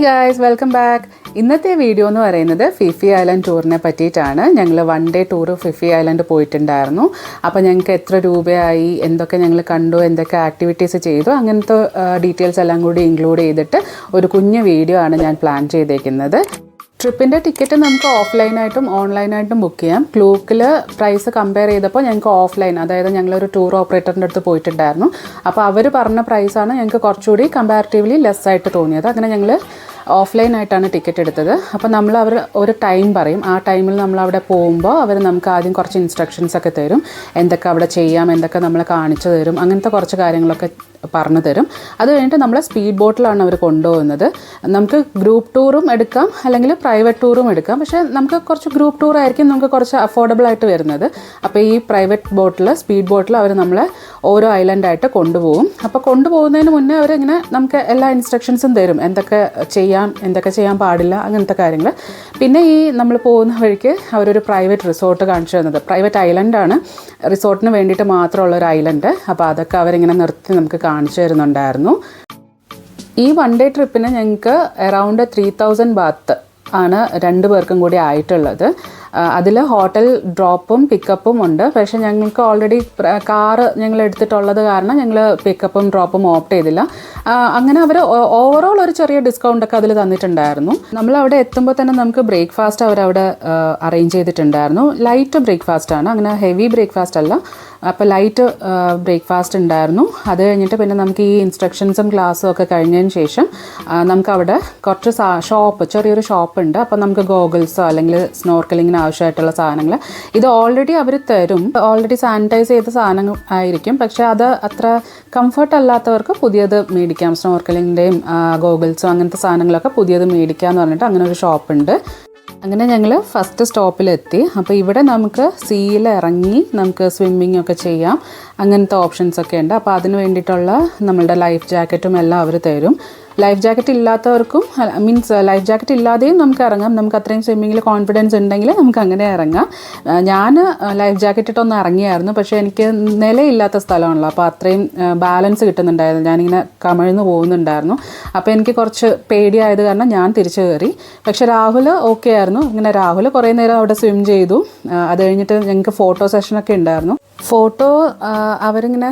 Hi guys, welcome back. ഇന്നത്തെ video എന്ന് പറയുന്നത് ഫിഫി ഐലൻഡ് ടൂറിനെ പറ്റിയിട്ടാണ്. ഞങ്ങൾ 1 ഡേ ടൂർ ഫിഫി ഐലൻഡ് പോയിട്ടുണ്ടായിരുന്നു. അപ്പോൾ ഞങ്ങൾക്ക് എത്ര രൂപയായി, എന്തൊക്കെ ഞങ്ങൾ കണ്ടു, എന്തൊക്കെ ആക്ടിവിറ്റീസ് ചെയ്തു, അങ്ങനത്തെ ഡീറ്റെയിൽസ് എല്ലാം കൂടി ഇൻക്ലൂഡ് ചെയ്തിട്ട് ഒരു കുഞ്ഞു വീഡിയോ ആണ് ഞാൻ പ്ലാൻ ചെയ്തേക്കുന്നത്. ട്രിപ്പിൻ്റെ ടിക്കറ്റ് നമുക്ക് ഓഫ്ലൈനായിട്ടും ഓൺലൈനായിട്ടും ബുക്ക് ചെയ്യാം. ക്ലൂക്കിൽ പ്രൈസ് കമ്പയർ ചെയ്തപ്പോൾ ഞങ്ങൾക്ക് ഓഫ്ലൈൻ, അതായത് ഞങ്ങളൊരു ടൂർ ഓപ്പറേറ്ററിൻ്റെ അടുത്ത് പോയിട്ടുണ്ടായിരുന്നു. അപ്പോൾ അവർ പറഞ്ഞ പ്രൈസാണ് ഞങ്ങൾക്ക് കുറച്ചുകൂടി കമ്പാരിറ്റീവ്ലി ലെസ്സായിട്ട് തോന്നിയത്. അങ്ങനെ ഞങ്ങൾ ഓഫ്ലൈനായിട്ടാണ് ടിക്കറ്റ് എടുത്തത്. അപ്പോൾ അവർ ഒരു ടൈം പറയും. ആ ടൈമിൽ നമ്മൾ അവിടെ പോകുമ്പോൾ അവർ നമുക്ക് ആദ്യം കുറച്ച് ഇൻസ്ട്രക്ഷൻസ് ഒക്കെ തരും. എന്തൊക്കെ അവിടെ ചെയ്യാം, എന്തൊക്കെ നമ്മളെ കാണിച്ചു തരും, അങ്ങനത്തെ കുറച്ച് കാര്യങ്ങളൊക്കെ പറഞ്ഞു തരും. അത് കഴിഞ്ഞിട്ട് നമ്മളെ സ്പീഡ് ബോട്ടിലാണ് അവർ കൊണ്ടുപോകുന്നത്. നമുക്ക് ഗ്രൂപ്പ് ടൂറും എടുക്കാം, അല്ലെങ്കിൽ പ്രൈവറ്റ് ടൂറും എടുക്കാം. പക്ഷേ നമുക്ക് കുറച്ച് ഗ്രൂപ്പ് ടൂർ ആയിരിക്കും നമുക്ക് കുറച്ച് അഫോർഡബിൾ ആയിട്ട് വരുന്നത്. അപ്പോൾ ഈ പ്രൈവറ്റ് ബോട്ടിൽ, സ്പീഡ് ബോട്ടിൽ അവർ നമ്മളെ ഓരോ ഐലൻഡായിട്ട് കൊണ്ടുപോകും. അപ്പോൾ കൊണ്ടുപോകുന്നതിന് മുന്നേ അവരിങ്ങനെ നമുക്ക് എല്ലാ ഇൻസ്ട്രക്ഷൻസും തരും, എന്തൊക്കെ ചെയ്യാൻ പാടില്ല, അങ്ങനത്തെ കാര്യങ്ങൾ. പിന്നെ ഈ നമ്മൾ പോകുന്ന വഴിക്ക് അവരൊരു പ്രൈവറ്റ് റിസോർട്ട് കാണിച്ചു തന്നത്. പ്രൈവറ്റ് ഐലൻഡാണ്, റിസോർട്ടിന് വേണ്ടിയിട്ട് മാത്രമുള്ളൊരു ഐലൻഡ്. അപ്പോൾ അതൊക്കെ അവരിങ്ങനെ നിർത്തി നമുക്ക് കാണിച്ചു തരുന്നുണ്ടായിരുന്നു. ഈ 1 ഡേ ട്രിപ്പിന് ഞങ്ങൾക്ക് അറൗണ്ട് 3000 ബാത്ത് ആണ് 2 പേർക്കും കൂടി ആയിട്ടുള്ളത്. അതിൽ ഹോട്ടൽ ഡ്രോപ്പും പിക്കപ്പും ഉണ്ട്. പക്ഷേ ഞങ്ങൾക്ക് ഓൾറെഡി കാറ് ഞങ്ങൾ എടുത്തിട്ടുള്ളത് കാരണം ഞങ്ങൾ പിക്കപ്പും ഡ്രോപ്പും ഓപ്റ്റ് ചെയ്തില്ല. അങ്ങനെ അവർ ഓവറോൾ ഒരു ചെറിയ ഡിസ്കൗണ്ടൊക്കെ അതിൽ തന്നിട്ടുണ്ടായിരുന്നു. നമ്മൾ അവിടെ എത്തുമ്പോൾ തന്നെ നമുക്ക് ബ്രേക്ക്ഫാസ്റ്റ് അവരവിടെ അറേഞ്ച് ചെയ്തിട്ടുണ്ടായിരുന്നു. ലൈറ്റ് ബ്രേക്ക്ഫാസ്റ്റ് ആണ്, അങ്ങനെ ഹെവി ബ്രേക്ക്ഫാസ്റ്റ് അല്ല. അപ്പോൾ ലൈറ്റ് ബ്രേക്ക്ഫാസ്റ്റ് ഉണ്ടായിരുന്നു. അത് കഴിഞ്ഞിട്ട് പിന്നെ നമുക്ക് ഈ ഇൻസ്ട്രക്ഷൻസും ക്ലാസ്സും ഒക്കെ കഴിഞ്ഞതിന് ശേഷം നമുക്കവിടെ കുറച്ച് ചെറിയൊരു ഷോപ്പ് ഉണ്ട്. അപ്പോൾ നമുക്ക് ഗോഗിൾസോ അല്ലെങ്കിൽ സ്നോർക്കലിങ്ങിന് ആവശ്യമായിട്ടുള്ള സാധനങ്ങൾ ഇത് ഓൾറെഡി അവർ തരും. ഓൾറെഡി സാനിറ്റൈസ് ചെയ്ത സാധനങ്ങൾ ആയിരിക്കും. പക്ഷേ അത് അത്ര കംഫർട്ട് അല്ലാത്തവർക്ക് പുതിയത് മേടിക്കാം. സ്നോർക്കലിങ്ങിൻ്റെയും ഗോഗിൾസും അങ്ങനത്തെ സാധനങ്ങളൊക്കെ പുതിയത് മേടിക്കാമെന്ന് പറഞ്ഞിട്ട് അങ്ങനെ ഒരു ഷോപ്പുണ്ട്. അങ്ങനെ ഞങ്ങൾ ഫസ്റ്റ് സ്റ്റോപ്പിലെത്തി. അപ്പോൾ ഇവിടെ നമുക്ക് സീയിൽ ഇറങ്ങി നമുക്ക് സ്വിമ്മിങ് ഒക്കെ ചെയ്യാം, അങ്ങനത്തെ ഓപ്ഷൻസൊക്കെ ഉണ്ട്. അപ്പോൾ അതിന് വേണ്ടിയിട്ടുള്ള നമ്മളുടെ ലൈഫ് ജാക്കറ്റും എല്ലാം അവർ തരും. ലൈഫ് ജാക്കറ്റ് ഇല്ലാത്തവർക്കും ലൈഫ് ജാക്കറ്റ് ഇല്ലാതെയും നമുക്ക് ഇറങ്ങാം. നമുക്ക് അത്രയും സ്വിമ്മിങ്ങിൽ കോൺഫിഡൻസ് ഉണ്ടെങ്കിൽ നമുക്ക് അങ്ങനെ ഇറങ്ങാം. ഞാൻ ലൈഫ് ജാക്കറ്റ് ഇട്ടൊന്ന് ഇറങ്ങിയായിരുന്നു. പക്ഷേ എനിക്ക് നിലയില്ലാത്ത സ്ഥലമാണല്ലോ, അപ്പോൾ അത്രയും ബാലൻസ് കിട്ടുന്നുണ്ടായിരുന്നു. ഞാനിങ്ങനെ കമിഴ്ന്ന് പോകുന്നുണ്ടായിരുന്നു. അപ്പോൾ എനിക്ക് കുറച്ച് പേടിയായത് കാരണം ഞാൻ തിരിച്ചു കയറി. പക്ഷേ രാഹുൽ ഓക്കെ ആയിരുന്നു. ഇങ്ങനെ രാഹുൽ കുറേ നേരം അവിടെ സ്വിം ചെയ്തു. അത് കഴിഞ്ഞിട്ട് ഞങ്ങൾക്ക് ഫോട്ടോ സെഷനൊക്കെ ഉണ്ടായിരുന്നു. ഫോട്ടോ അവരിങ്ങനെ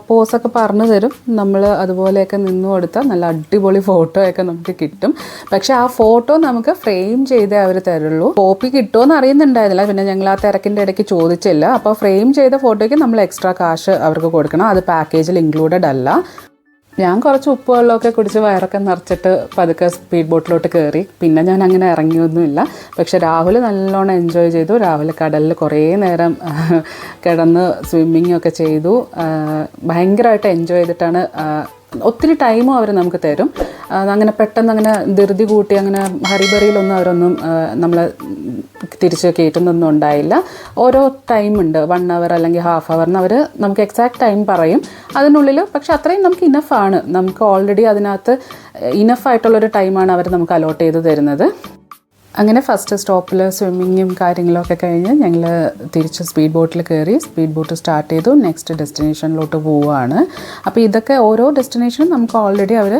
പോസൊക്കെ പറഞ്ഞു തരും. നമ്മൾ അതുപോലെയൊക്കെ നിന്ന് കൊടുത്താൽ നല്ല അടിപൊളി ഫോട്ടോ ഒക്കെ നമുക്ക് കിട്ടും. പക്ഷെ ആ ഫോട്ടോ നമുക്ക് ഫ്രെയിം ചെയ്തേ അവർ തരുള്ളൂ. കോപ്പി കിട്ടുമോയെന്ന് അറിയുന്നുണ്ടായിരുന്നില്ല. പിന്നെ ഞങ്ങൾ ആ തിരക്കിൻ്റെ ഇടയ്ക്ക് ചോദിച്ചില്ല. അപ്പോൾ ഫ്രെയിം ചെയ്ത ഫോട്ടോയ്ക്ക് നമ്മൾ എക്സ്ട്രാ കാശ് അവർക്ക് കൊടുക്കണം. അത് പാക്കേജിൽ ഇൻക്ലൂഡഡ് അല്ല. ഞാൻ കുറച്ച് ഉപ്പ് വെള്ളമൊക്കെ കുടിച്ച് വയറൊക്കെ നിറച്ചിട്ട് പതുക്കെ സ്പീഡ് ബോട്ടിലോട്ട് കയറി. പിന്നെ ഞാൻ അങ്ങനെ ഇറങ്ങിയൊന്നുമില്ല. പക്ഷെ രാഹുൽ നല്ലോണം എൻജോയ് ചെയ്തു. രാഹുൽ കടലിൽ കുറേ നേരം കിടന്ന് സ്വിമ്മിങ്ങൊക്കെ ചെയ്തു. ഭയങ്കരമായിട്ട് എൻജോയ് ചെയ്തിട്ടാണ്. ഒത്തിരി ടൈമും അവർ നമുക്ക് തരും. അങ്ങനെ പെട്ടെന്ന് അങ്ങനെ ധൃതി കൂട്ടി അങ്ങനെ ഹറിബറിയിലൊന്നും അവരൊന്നും നമ്മളെ തിരിച്ച് കയറ്റുന്നൊന്നും ഉണ്ടായില്ല. ഓരോ ടൈമുണ്ട്, 1 അവർ അല്ലെങ്കിൽ ഹാഫ് അവറിന് അവർ നമുക്ക് എക്സാക്ട് ടൈം പറയും. അതിനുള്ളിൽ പക്ഷെ അത്രയും നമുക്ക് ഇനഫാണ്. നമുക്ക് ഓൾറെഡി അതിനകത്ത് ഇനഫായിട്ടുള്ളൊരു ടൈമാണ് അവർ നമുക്ക് അലോട്ട് ചെയ്ത് തരുന്നത്. അങ്ങനെ ഫസ്റ്റ് സ്റ്റോപ്പിൽ സ്വിമ്മിങ്ങും കാര്യങ്ങളൊക്കെ കഴിഞ്ഞ് ഞങ്ങൾ തിരിച്ച് സ്പീഡ് ബോട്ടിൽ കയറി. സ്പീഡ് ബോട്ട് സ്റ്റാർട്ട് ചെയ്തു. നെക്സ്റ്റ് ഡെസ്റ്റിനേഷനിലോട്ട് പോവുകയാണ്. അപ്പോൾ ഇതൊക്കെ ഓരോ ഡെസ്റ്റിനേഷനും നമുക്ക് ഓൾറെഡി അവർ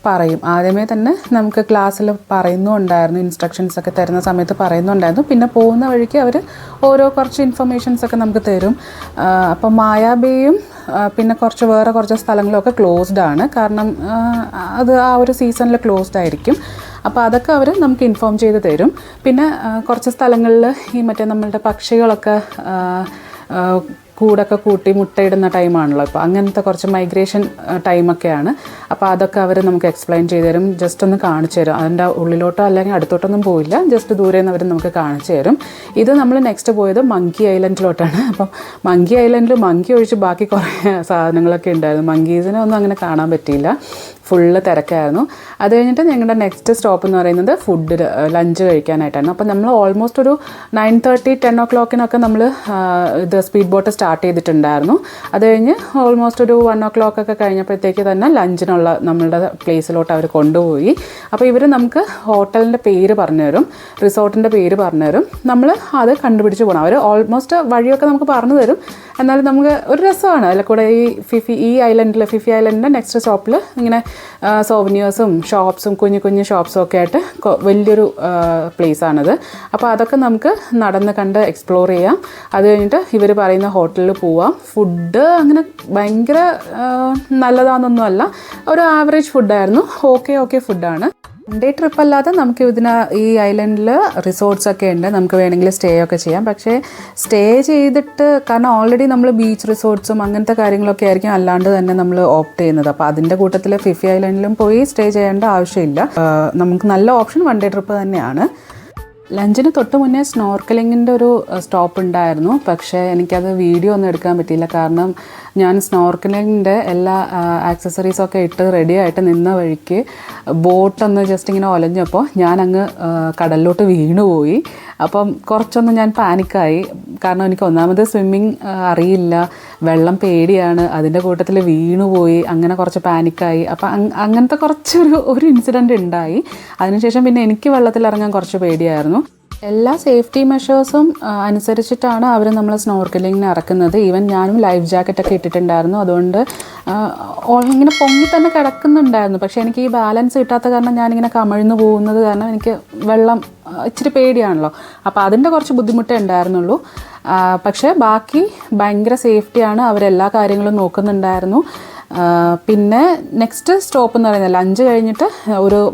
പറയും. ആദ്യമേ തന്നെ നമുക്ക് ക്ലാസ്സിൽ പറയുന്നുണ്ടായിരുന്നു, ഇൻസ്ട്രക്ഷൻസൊക്കെ തരുന്ന സമയത്ത് പറയുന്നുണ്ടായിരുന്നു. പിന്നെ പോകുന്ന വഴിക്ക് അവർ ഓരോ കുറച്ച് ഇൻഫർമേഷൻസൊക്കെ നമുക്ക് തരും. അപ്പം മായാബേയും പിന്നെ വേറെ കുറച്ച് സ്ഥലങ്ങളൊക്കെ ക്ലോസ്ഡ് ആണ്. കാരണം അത് ആ ഒരു സീസണിൽ ക്ലോസ്ഡ് ആയിരിക്കും. അപ്പോൾ അതൊക്കെ അവർ നമുക്ക് ഇൻഫോം ചെയ്ത് തരും. പിന്നെ കുറച്ച് സ്ഥലങ്ങളിൽ ഈ നമ്മളുടെ പക്ഷികളൊക്കെ കൂടൊക്കെ കൂട്ടി മുട്ടയിടുന്ന ടൈമാണല്ലോ. ഇപ്പോൾ അങ്ങനത്തെ കുറച്ച് മൈഗ്രേഷൻ ടൈമൊക്കെയാണ്. അപ്പോൾ അതൊക്കെ അവർ നമുക്ക് എക്സ്പ്ലെയിൻ ചെയ്ത് തരും. ജസ്റ്റ് ഒന്ന് കാണിച്ചു തരും. അതിൻ്റെ ഉള്ളിലോട്ടോ അല്ലെങ്കിൽ അടുത്തോട്ടൊന്നും പോയില്ല, ജസ്റ്റ് ദൂരെ നിന്ന് അവർ നമുക്ക് കാണിച്ചു തരും. ഇത് നമ്മൾ നെക്സ്റ്റ് പോയത് മങ്കി ഐലൻഡിലോട്ടാണ്. അപ്പം മങ്കി ഐലൻഡിൽ മങ്കി ഒഴിച്ച് ബാക്കി കുറേ സാധനങ്ങളൊക്കെ ഉണ്ടായിരുന്നു. മങ്കീസിനെ ഒന്നും അങ്ങനെ കാണാൻ പറ്റിയില്ല, ഫുള്ള് തിരക്കായിരുന്നു. അത് കഴിഞ്ഞിട്ട് ഞങ്ങളുടെ നെക്സ്റ്റ് സ്റ്റോപ്പ് എന്ന് പറയുന്നത് ലഞ്ച് കഴിക്കാനായിട്ടാണ്. അപ്പോൾ നമ്മൾ ഓൾമോസ്റ്റ് ഒരു 9:30, 10 o'clock നമ്മൾ ഇത് സ്പീഡ് ബോട്ട് സ്റ്റാർട്ട് ചെയ്തിട്ടുണ്ടായിരുന്നു. അത് കഴിഞ്ഞ് ഓൾമോസ്റ്റ് ഒരു 1 o'clock ഒക്കെ കഴിഞ്ഞപ്പോഴത്തേക്ക് തന്നെ ലഞ്ചിനുള്ള നമ്മളുടെ പ്ലേസിലോട്ട് അവർ കൊണ്ടുപോയി. അപ്പോൾ ഇവർ നമുക്ക് ഹോട്ടലിൻ്റെ പേര് പറഞ്ഞു തരും, റിസോർട്ടിൻ്റെ പേര് പറഞ്ഞു തരും. നമ്മൾ അത് കണ്ടുപിടിച്ച് പോകണം. അവർ ഓൾമോസ്റ്റ് വഴിയൊക്കെ നമുക്ക് പറഞ്ഞു തരും. എന്നാലും നമുക്ക് ഒരു രസമാണ്. അതിൽ കൂടെ ഈ ഫിഫി ഐലൻഡിൻ്റെ നെക്സ്റ്റ് സ്റ്റോപ്പിൽ ഇങ്ങനെ സോവനിയേഴ്സും ഷോപ്സും കുഞ്ഞു കുഞ്ഞു ഷോപ്സും ഒക്കെ ആയിട്ട് വലിയൊരു പ്ലേസാണിത്. അപ്പോൾ അതൊക്കെ നമുക്ക് നടന്ന് കണ്ട് എക്സ്പ്ലോർ ചെയ്യാം. അത് കഴിഞ്ഞിട്ട് ഇവർ പറയുന്ന ഹോട്ടലിൽ പോവാം. ഫുഡ് അങ്ങനെ ഭയങ്കര നല്ലതാണെന്നൊന്നും അല്ല, ഒരു ആവറേജ് ഫുഡായിരുന്നു. ഓക്കെ ഫുഡാണ്. വൺ ഡേ ട്രിപ്പ് അല്ലാതെ നമുക്ക് ഈ ഐലൻഡിൽ റിസോർട്ട്സ് ഒക്കെ ഉണ്ട്, നമുക്ക് വേണമെങ്കിൽ സ്റ്റേ ഒക്കെ ചെയ്യാം. പക്ഷേ സ്റ്റേ ചെയ്തിട്ട്, കാരണം ഓൾറെഡി നമ്മൾ ബീച്ച് റിസോർട്ട്സും അങ്ങനത്തെ കാര്യങ്ങളൊക്കെ ആയിരിക്കും അല്ലാണ്ട് തന്നെ നമ്മൾ ഓപ്റ്റ് ചെയ്യുന്നത്. അപ്പോൾ അതിൻ്റെ കൂട്ടത്തിൽ ഫിഫി ഐലൻഡിലും പോയി സ്റ്റേ ചെയ്യേണ്ട ആവശ്യമില്ല. നമുക്ക് നല്ല ഓപ്ഷൻ വൺ ഡേ ട്രിപ്പ് തന്നെയാണ്. ലഞ്ചിന് തൊട്ട് മുന്നേ സ്നോർക്കലിങ്ങിൻ്റെ ഒരു സ്റ്റോപ്പ് ഉണ്ടായിരുന്നു. പക്ഷേ എനിക്കത് വീഡിയോ ഒന്നും എടുക്കാൻ പറ്റിയില്ല, കാരണം ഞാൻ സ്നോർക്കലിങ്ങിൻ്റെ എല്ലാ ആക്സസറീസൊക്കെ ഇട്ട് റെഡി ആയിട്ട് നിന്ന വഴിക്ക് ബോട്ടൊന്ന് ജസ്റ്റ് ഇങ്ങനെ ഒലഞ്ഞപ്പോൾ ഞാനങ്ങ് കടലിലോട്ട് വീണുപോയി. അപ്പം കുറച്ചൊന്ന് ഞാൻ പാനിക്കായി, കാരണം എനിക്ക് ഒന്നാമത് സ്വിമ്മിങ് അറിയില്ല, വെള്ളം പേടിയാണ്, അതിൻ്റെ കൂട്ടത്തിൽ വീണുപോയി, അങ്ങനെ കുറച്ച് പാനിക്കായി. അപ്പം അങ്ങനത്തെ ഒരു ഇൻസിഡൻറ്റ് ഉണ്ടായി. അതിനുശേഷം പിന്നെ എനിക്ക് വെള്ളത്തിലിറങ്ങാൻ കുറച്ച് പേടിയായിരുന്നു. എല്ലാ സേഫ്റ്റി മെഷേഴ്സും അനുസരിച്ചിട്ടാണ് അവർ നമ്മളെ സ്നോർക്കലിങ്ങിന് ഇറക്കുന്നത്. ഈവൻ ഞാനും ലൈഫ് ജാക്കറ്റൊക്കെ ഇട്ടിട്ടുണ്ടായിരുന്നു. അതുകൊണ്ട് ഇങ്ങനെ പൊങ്ങി തന്നെ കിടക്കുന്നുണ്ടായിരുന്നു. പക്ഷേ എനിക്ക് ഈ ബാലൻസ് കിട്ടാത്ത കാരണം ഞാനിങ്ങനെ കമിഴ്ന്നു പോകുന്നത് കാരണം എനിക്ക് വെള്ളം ഇച്ചിരി പേടിയാണല്ലോ. അപ്പോൾ അതിൻ്റെ കുറച്ച് ബുദ്ധിമുട്ടേ ഉണ്ടായിരുന്നുള്ളൂ. പക്ഷേ ബാക്കി ഭയങ്കര സേഫ്റ്റിയാണ്, അവരെല്ലാ കാര്യങ്ങളും നോക്കുന്നുണ്ടായിരുന്നു. പിന്നെ നെക്സ്റ്റ് സ്റ്റോപ്പ് എന്ന് പറയുന്നത് ലഞ്ച് കഴിഞ്ഞിട്ട്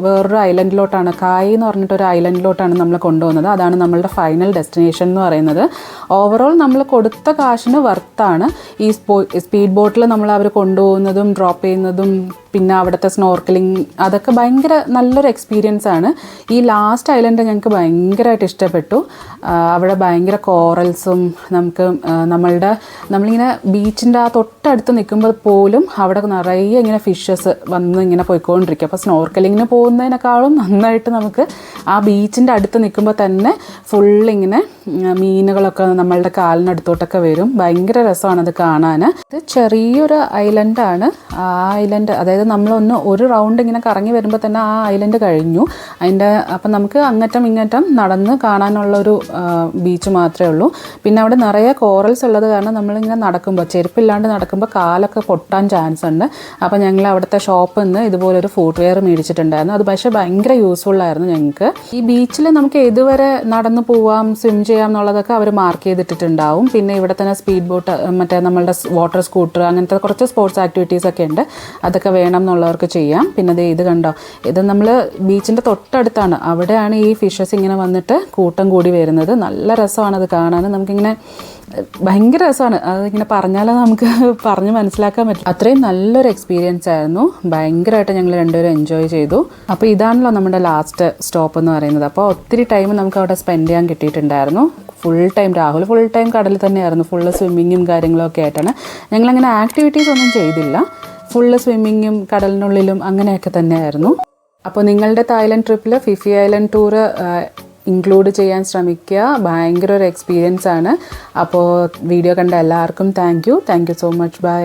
വേറൊരു ഐലൻഡിലോട്ടാണ്, കായ് എന്ന് പറഞ്ഞിട്ടൊരു ഐലൻഡിലോട്ടാണ് നമ്മൾ കൊണ്ടുപോകുന്നത്. അതാണ് നമ്മളുടെ ഫൈനൽ ഡെസ്റ്റിനേഷൻ എന്ന് പറയുന്നത്. ഓവറോൾ നമ്മൾ കൊടുത്ത കാശിന് വർത്താണ്. ഈ സ്പീഡ് ബോട്ടിൽ അവർ കൊണ്ടുപോകുന്നതും ഡ്രോപ്പ് ചെയ്യുന്നതും പിന്നെ അവിടുത്തെ സ്നോർക്കലിംഗ്, അതൊക്കെ ഭയങ്കര നല്ലൊരു എക്സ്പീരിയൻസ് ആണ്. ഈ ലാസ്റ്റ് ഐലൻഡ് ഞങ്ങൾക്ക് ഭയങ്കരമായിട്ട് ഇഷ്ടപ്പെട്ടു. അവിടെ ഭയങ്കര കോറൽസും നമ്മളിങ്ങനെ ബീച്ചിൻ്റെ തൊട്ടടുത്ത് നിൽക്കുമ്പോൾ പോലും അവിടെ നിറയെ ഇങ്ങനെ ഫിഷസ് വന്ന് ഇങ്ങനെ പോയിക്കൊണ്ടിരിക്കും. അപ്പോൾ സ്നോർക്കലിങ്ങിന് പോകുന്നതിനേക്കാളും നന്നായിട്ട് നമുക്ക് ആ ബീച്ചിൻ്റെ അടുത്ത് നിൽക്കുമ്പോൾ തന്നെ ഫുള്ളിങ്ങനെ മീനുകളൊക്കെ നമ്മളുടെ കാലിനടുത്തോട്ടൊക്കെ വരും. ഭയങ്കര രസമാണ് അത് കാണാൻ. ഇത് ചെറിയൊരു ഐലൻഡാണ്. ആ ഐലൻഡ്, അതായത് നമ്മളൊന്ന് ഒരു റൗണ്ട് ഇങ്ങനെ കറങ്ങി വരുമ്പോൾ തന്നെ ആ ഐലൻഡ് കഴിഞ്ഞു. അപ്പം നമുക്ക് അങ്ങറ്റം ഇങ്ങറ്റം നടന്ന് കാണാനുള്ളൊരു ബീച്ച് മാത്രമേ ഉള്ളൂ. പിന്നെ അവിടെ നിറയെ കോറൽസ് ഉള്ളത് കാരണം നമ്മളിങ്ങനെ നടക്കുമ്പോൾ, ചെരുപ്പില്ലാണ്ട് നടക്കുമ്പോൾ കാലൊക്കെ പൊട്ടാൻ ചാൻസ് ഉണ്ട്. അപ്പോൾ ഞങ്ങൾ അവിടുത്തെ ഷോപ്പിൽ നിന്ന് ഇതുപോലൊരു ഫുട്വെയർ മേടിച്ചിട്ടുണ്ടായിരുന്നു. അത് പക്ഷേ ഭയങ്കര യൂസ്ഫുള്ളായിരുന്നു ഞങ്ങൾക്ക്. ഈ ബീച്ചിൽ നമുക്ക് ഏതുവരെ നടന്നു പോവാം, സ്വിം ചെയ്യാം എന്നുള്ളതൊക്കെ അവർ മാർക്ക് ചെയ്തിട്ടുണ്ടാവും. പിന്നെ ഇവിടെ തന്നെ സ്പീഡ് ബോട്ട്, മറ്റേ നമ്മളുടെ വാട്ടർ സ്കൂട്ടർ, അങ്ങനത്തെ കുറച്ച് സ്പോർട്സ് ആക്ടിവിറ്റീസൊക്കെ ഉണ്ട്. അതൊക്കെ വേണം എന്നുള്ളവർക്ക് ചെയ്യാം. പിന്നെ ഇത് കണ്ടോ, ഇത് നമ്മൾ ബീച്ചിൻ്റെ തൊട്ടടുത്താണ്. അവിടെയാണ് ഈ ഫിഷസ് ഇങ്ങനെ വന്നിട്ട് കൂട്ടം കൂടി വരുന്നത്. നല്ല രസമാണ് അത് കാണാൻ. നമുക്കിങ്ങനെ ഭയങ്കര രസമാണ്. അതിങ്ങനെ പറഞ്ഞാലേ നമുക്ക് പറഞ്ഞ് മനസ്സിലാക്കാൻ പറ്റില്ല. അത്രയും നല്ലൊരു എക്സ്പീരിയൻസ് ആയിരുന്നു. ഭയങ്കരമായിട്ട് ഞങ്ങൾ രണ്ടുപേരും എൻജോയ് ചെയ്തു. അപ്പോൾ ഇതാണല്ലോ നമ്മുടെ ലാസ്റ്റ് സ്റ്റോപ്പ് എന്ന് പറയുന്നത്. അപ്പോൾ ഒത്തിരി ടൈം നമുക്ക് അവിടെ സ്പെൻഡ് ചെയ്യാൻ കിട്ടിയിട്ടുണ്ടായിരുന്നു. രാഹുൽ ഫുൾ ടൈം കടലിൽ തന്നെയായിരുന്നു. ഫുള്ള് സ്വിമ്മിങ്ങും കാര്യങ്ങളൊക്കെ ആയിട്ടാണ്. ഞങ്ങളങ്ങനെ ആക്ടിവിറ്റീസ് ഒന്നും ചെയ്തില്ല. ഫുള്ള് സ്വിമ്മിങ്ങും കടലിനുള്ളിലും അങ്ങനെയൊക്കെ തന്നെയായിരുന്നു. അപ്പോൾ നിങ്ങളുടെ തായ്ലൻഡ് ട്രിപ്പിൽ ഫിഫി ഐലൻഡ് ടൂറ് ഇൻക്ലൂഡ് ചെയ്യാൻ ശ്രമിക്കുക. ഭയങ്കര ഒരു എക്സ്പീരിയൻസ് ആണ്. അപ്പോൾ വീഡിയോ കണ്ട എല്ലാവർക്കും thank you so much. By.